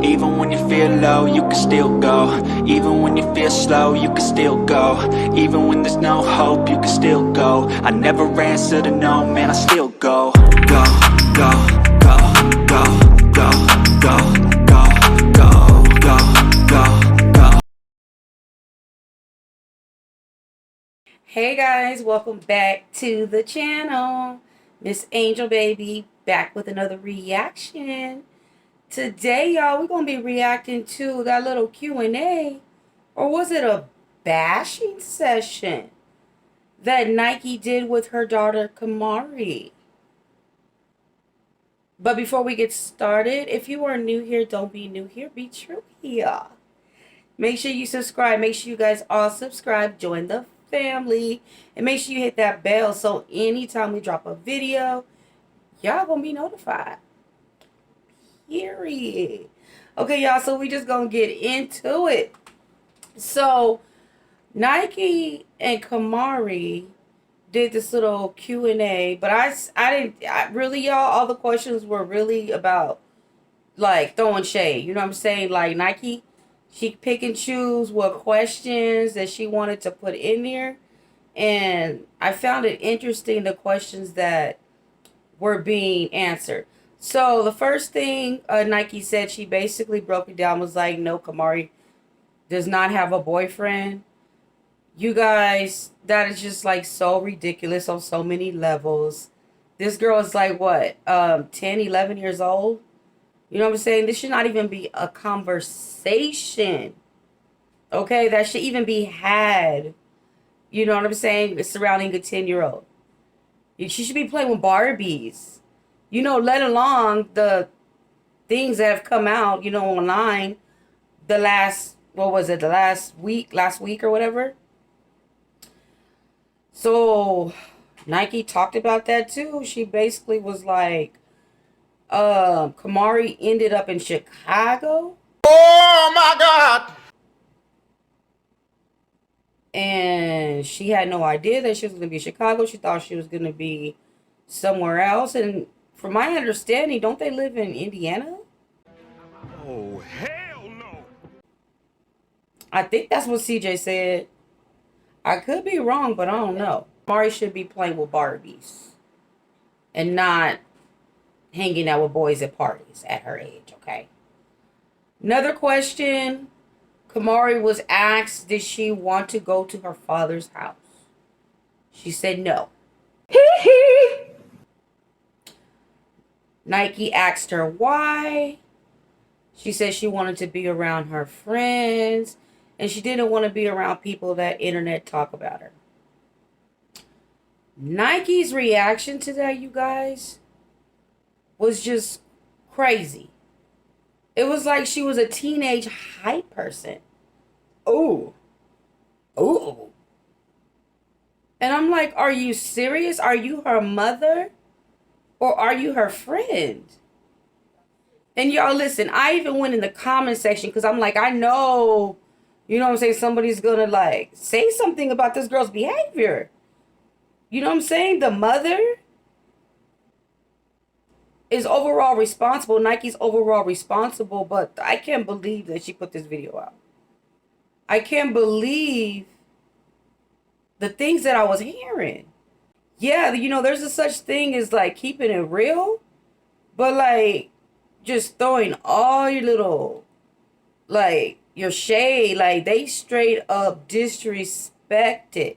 Even when you feel low, you can still go. Even when you feel slow, you can still go. Even when there's no hope, you can still go. I never answer to no, man, I still go. Go, go, go, go, go, go, go, go, go, go, go. Hey guys, welcome back to the channel. Miss Angel Baby back with another reaction. Today, y'all, we're going to be reacting to that little Q&A, or was it a bashing session that Nikee did with her daughter Camari? But before we get started, if you are new here, don't be new here, be true here. Make sure you subscribe. Make sure you guys all subscribe. Join the family. And make sure you hit that bell so anytime we drop a video, y'all gonna be notified. Period. Okay, y'all, so we just gonna get into it. So, Nikee and Camari did this little Q&A, but really, y'all, all the questions were really about, like, throwing shade. You know what I'm saying? Like, Nikee, she pick and choose what questions that she wanted to put in there. And I found it interesting, the questions that were being answered. So the first thing Nikee said, she basically broke it down, was like, no, Camari does not have a boyfriend. You guys, that is just like so ridiculous on so many levels. This girl is like what, 10, 11 years old? You know what I'm saying? This should not even be a conversation. Okay, that should even be had. You know what I'm saying? Surrounding a 10-year-old. She should be playing with Barbies. You know, let alone the things that have come out, you know, online the last, what was it, last week or whatever. So Nikee talked about that too. She basically was like, Camari ended up in Chicago. Oh my God! And she had no idea that she was going to be in Chicago. She thought she was going to be somewhere else. And from my understanding, don't they live in Indiana? Oh, hell no! I think that's what CJ said. I could be wrong, but I don't know. Mari should be playing with Barbies and not hanging out with boys at parties at her age, okay? Another question. Camari was asked, did she want to go to her father's house? She said no. Nikee asked her why. She said she wanted to be around her friends and she didn't want to be around people that internet talk about her. Nikee's reaction to that, you guys, was just crazy. It was like she was a teenage hype person. Ooh. Ooh. And I'm like, are you serious? Are you her mother? Or are you her friend? And y'all, listen, I even went in the comment section because I'm like, I know, you know what I'm saying, somebody's going to like say something about this girl's behavior. You know what I'm saying? The mother is overall responsible. Nikee's overall responsible, but I can't believe that she put this video out. I can't believe the things that I was hearing. Yeah, you know, there's a such thing as like keeping it real, but like just throwing all your little, like, your shade, like they straight up disrespected.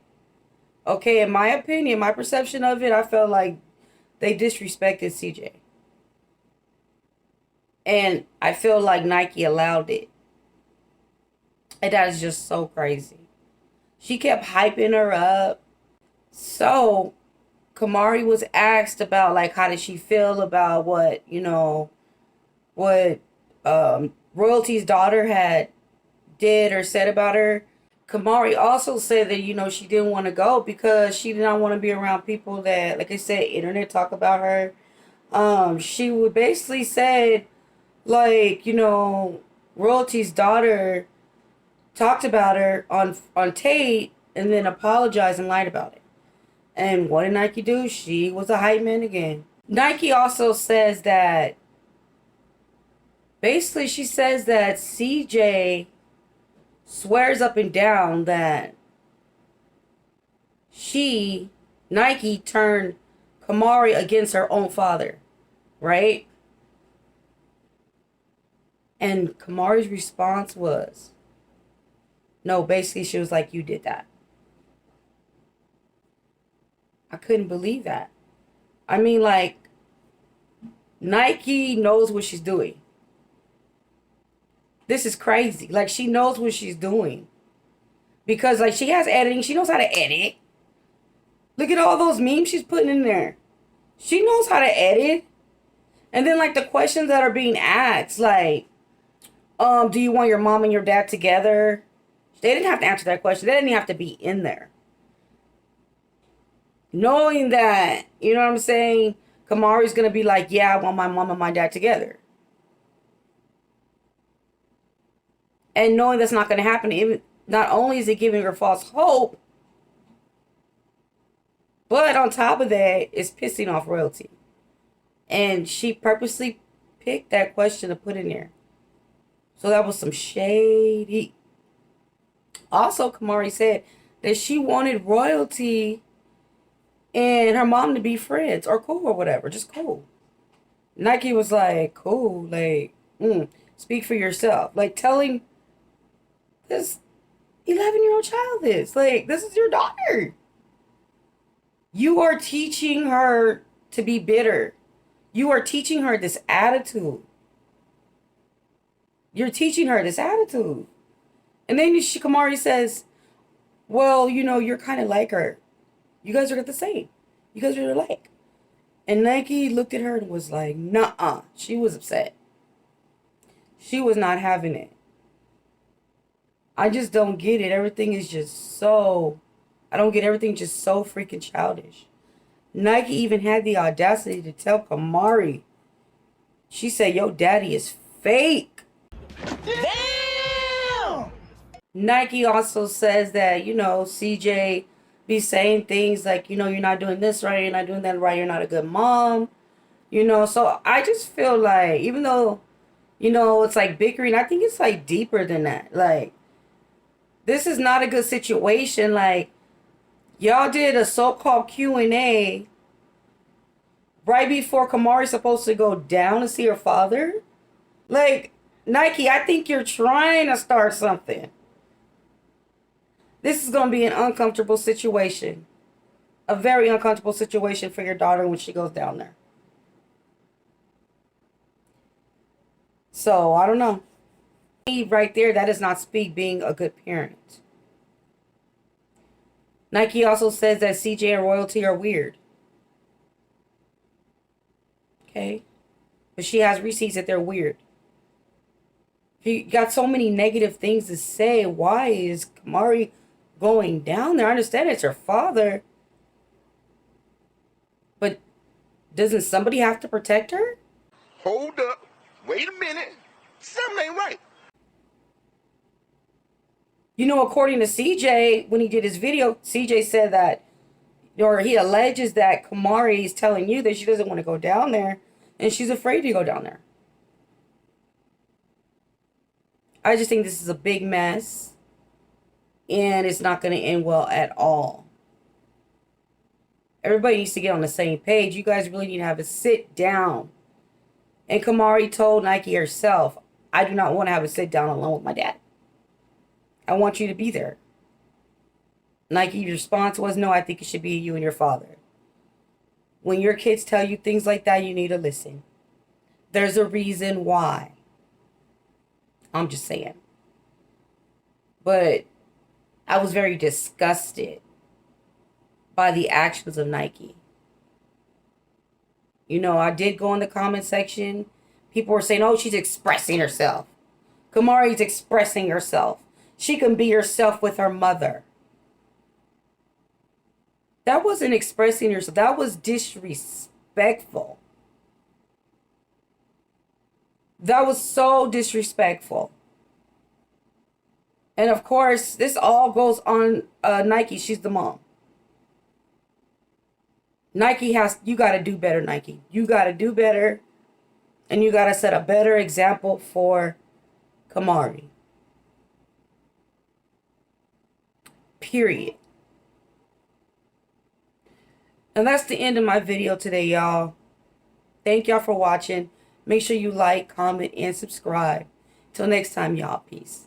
Okay, in my opinion, my perception of it, I felt like they disrespected CJ. And I feel like Nikee allowed it. And that is just so crazy. She kept hyping her up. So Camari was asked about like how did she feel about what, you know, what Royalty's daughter had did or said about her. Camari also said that, you know, she didn't want to go because she did not want to be around people that, like I said, internet talk about her. She would basically said, like, you know, Royalty's daughter talked about her on tape and then apologized and lied about it. And what did Nikee do? She was a hype man again. Nikee also says that Basically, she says that CJ swears up and down that Nikee, turned Camari against her own father, right? And Kamari's response was, no, basically she was like, you did that. I couldn't believe that. I mean, like, Nikee knows what she's doing. This is crazy. Like, she knows what she's doing. Because, like, she has editing. She knows how to edit. Look at all those memes she's putting in there. She knows how to edit. And then, like, the questions that are being asked, like, do you want your mom and your dad together? They didn't have to answer that question. They didn't have to be in there. Knowing that, you know what I'm saying, Kamari's going to be like, yeah, I want my mom and my dad together. And knowing that's not going to happen, even not only is it giving her false hope, but on top of that, it's pissing off royalty. And she purposely picked that question to put in there. So that was some shady. Also, Camari said that she wanted royalty and her mom to be friends or cool or whatever. Just cool. Nikee was like, cool. Like, speak for yourself. Like, telling this 11-year-old child this. Like, this is your daughter. You are teaching her to be bitter. You are teaching her this attitude. You're teaching her this attitude. And then Kamari says, well, you know, you're kind of like her. You guys are the same. You guys are alike. And Nikee looked at her and was like, nuh-uh. She was upset. She was not having it. I just don't get it. Everything is just so... I don't get everything just so freaking childish. Nikee even had the audacity to tell Camari. She said, yo, daddy is fake. Damn! Nikee also says that, you know, CJ be saying things like, you know, you're not doing this right, you're not doing that right, you're not a good mom. You know, so I just feel like, even though, you know, it's like bickering, I think it's like deeper than that. Like, this is not a good situation. Like, y'all did a so-called Q&A right before Kamari's supposed to go down to see her father. Like, Nikee, I think you're trying to start something. This is going to be an uncomfortable situation. A very uncomfortable situation for your daughter when she goes down there. So, I don't know. Right there, that does not speak being a good parent. Nikee also says that CJ and royalty are weird. Okay? But she has receipts that they're weird. If you got so many negative things to say, why is Camari going down there? I understand it's her father. But doesn't somebody have to protect her? Hold up. Wait a minute. Something ain't right. You know, according to CJ, when he did his video, CJ said that, or he alleges that Camari is telling you that she doesn't want to go down there and she's afraid to go down there. I just think this is a big mess and it's not going to end well at all. Everybody needs to get on the same page. You guys really need to have a sit down. And Camari told Nikee herself, I do not want to have a sit down alone with my dad. I want you to be there. Nike's response was, no, I think it should be you and your father. When your kids tell you things like that, you need to listen. There's a reason why. I'm just saying. But I was very disgusted by the actions of Nikee. You know, I did go in the comment section. People were saying, oh, she's expressing herself. Camari's expressing herself. She can be herself with her mother. That wasn't expressing yourself. That was disrespectful. That was so disrespectful. And of course, this all goes on Nikee. She's the mom. Nikee you got to do better, Nikee. You got to do better. And you got to set a better example for Camari. Period. And that's the end of my video today, y'all. Thank y'all for watching. Make sure you like, comment, and subscribe. Till next time, y'all. Peace.